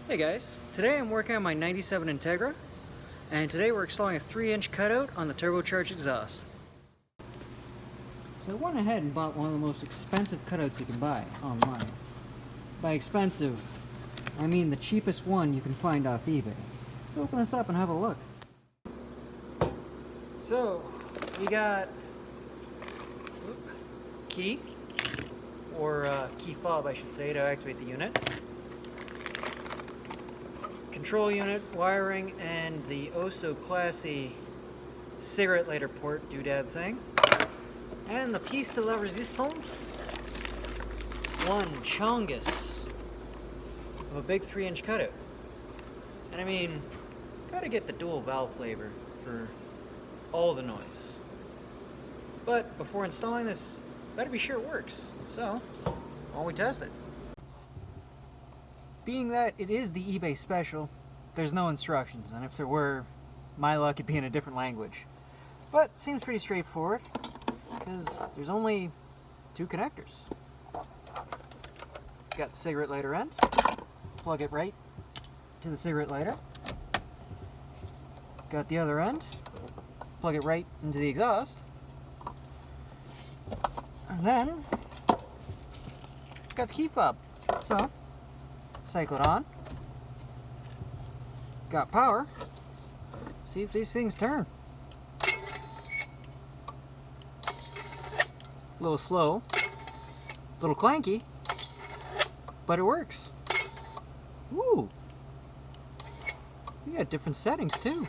Hey guys, today I'm working on my 97 Integra, and today we're installing a 3-inch cutout on the turbocharged exhaust. So I went ahead and bought one of the most expensive cutouts you can buy online. By expensive, I mean the cheapest one you can find off eBay. Let's open this up and have a look. So, you got key, or key fob I should say, to activate the unit. Control unit, wiring, and the oh so classy cigarette lighter port doodad thing. And the piece de la resistance, one chongus of a big 3-inch cutout. And I mean, gotta get the dual valve flavor for all the noise. But before installing this, better be sure it works. So, why don't we test it? Being that it is the eBay special, there's no instructions, and if there were, my luck it'd be in a different language. But it seems pretty straightforward, because there's only 2 connectors. Got the cigarette lighter end, plug it right to the cigarette lighter. Got the other end, plug it right into the exhaust. And then, got the key fob. So, cycle it on. Got power. See if these things turn. A little slow, a little clanky, but it works. Woo! You got different settings too.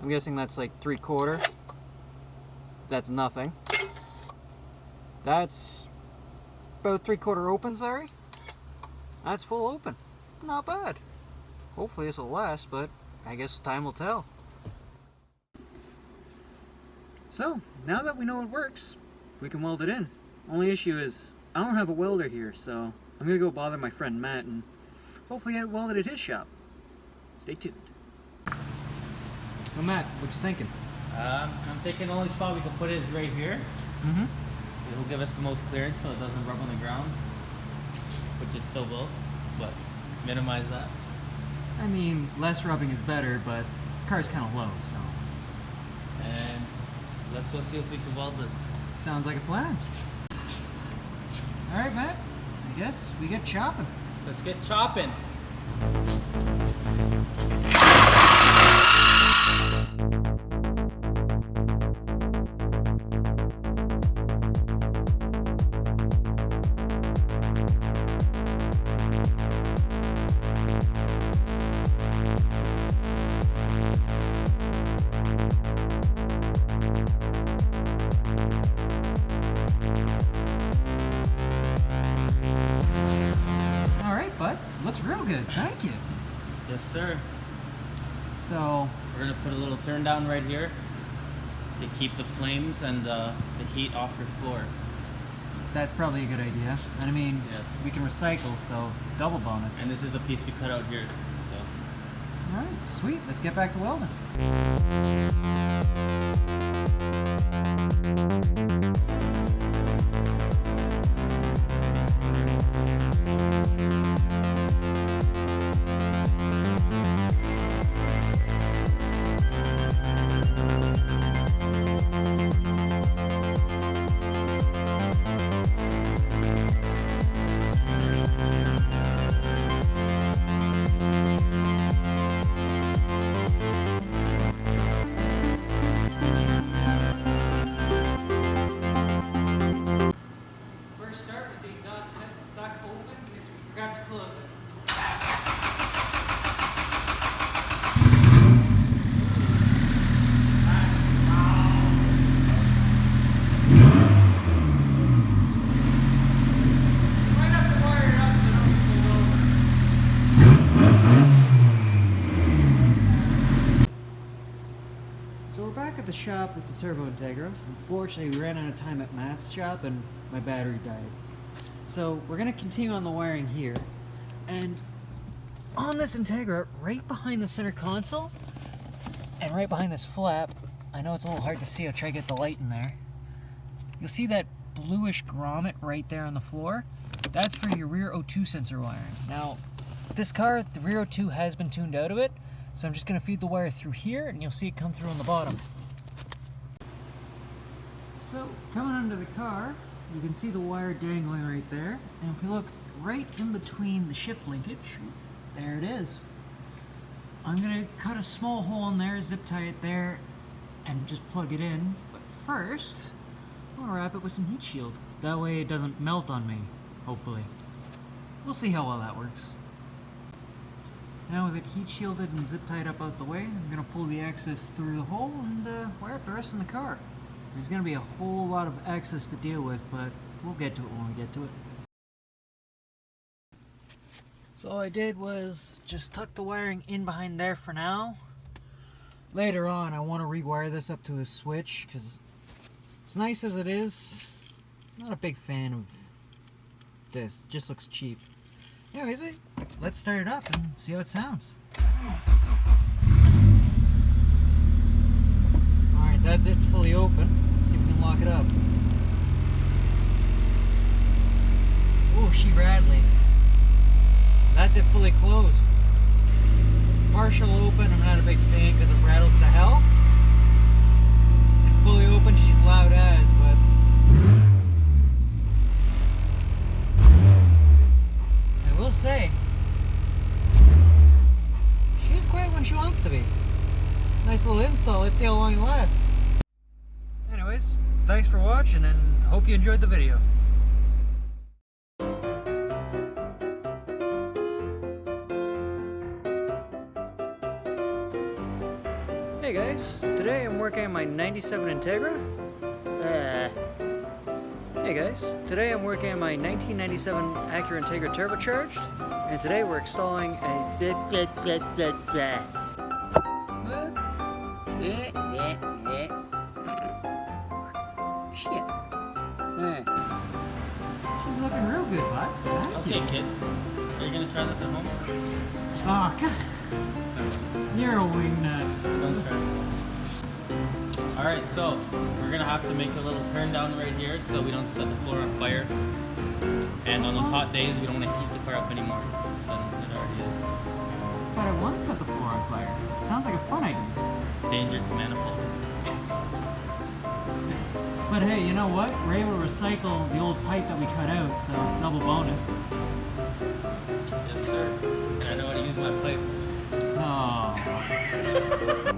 I'm guessing that's like 3/4. That's nothing. That's about 3/4 open, sorry. That's full open. Not bad. Hopefully this will last, but I guess time will tell. So, now that we know it works, we can weld it in. Only issue is, I don't have a welder here, so I'm gonna go bother my friend Matt and hopefully get it welded at his shop. Stay tuned. So Matt, what you thinking? I'm thinking the only spot we can put it is right here. Mm-hmm. It will give us the most clearance so it doesn't rub on the ground, which it still will, but minimize that. I mean, less rubbing is better, but the car's kind of low, so. And let's go see if we can weld this. Sounds like a plan. Alright, Matt, I guess we get chopping. Let's get chopping. Looks real good, thank you. Yes, sir. So, we're gonna put a little turn down right here to keep the flames and the heat off your floor. That's probably a good idea. And I mean, yes, we can recycle, so double bonus. And this is the piece we cut out here. So. Alright, sweet. Let's get back to welding. Forgot to close it. Might have to wire it up so it don't get pulled over. So we're back at the shop with the Turbo Integra. Unfortunately, we ran out of time at Matt's shop and my battery died. So we're going to continue on the wiring here, and on this Integra, right behind the center console, and right behind this flap, I know it's a little hard to see, I'll try to get the light in there. You'll see that bluish grommet right there on the floor. That's for your rear O2 sensor wiring. Now, this car, the rear O2 has been tuned out of it, so I'm just going to feed the wire through here, and you'll see it come through on the bottom. So, coming under the car, you can see the wire dangling right there, and if we look right in between the shift linkage, there it is. I'm going to cut a small hole in there, zip tie it there, and just plug it in. But first, I'm going to wrap it with some heat shield. That way it doesn't melt on me, hopefully. We'll see how well that works. Now with it heat shielded and zip tied up out the way, I'm going to pull the access through the hole and wire up the rest in the car. There's going to be a whole lot of access to deal with, but we'll get to it when we get to it. So all I did was just tuck the wiring in behind there for now. Later on I want to rewire this up to a switch, because as nice as it is, I'm not a big fan of this. It just looks cheap. Anyways, let's start it up and see how it sounds. Alright, that's it fully open. Let's see if we can lock it up. Oh, she rattling. That's it fully closed. Partial open, I'm not a big fan because it rattles to hell. And fully open, she's loud as, but I will say, she's quiet when she wants to be. Nice little install, let's see how long it lasts. Anyways, thanks for watching and hope you enjoyed the video. Hey guys, today I'm working on my 97 Integra. Hey guys, today I'm working on my 1997 Acura Integra turbocharged, and today we're installing a shit. She's looking real good, bud. Okay, kids. Are you gonna try this at home? Oh, God. You're a wingnut. Don't try. Alright, so we're gonna have to make a little turn down right here so we don't set the floor on fire. And on those hot days, we don't want to heat the car up anymore than it already is. But I want to set the floor on fire. Sounds like a fun idea. Danger to manifold. But hey, you know what? We're able to recycle the old pipe that we cut out, so double bonus. Yes, sir. I know how to use my pipe. Oh.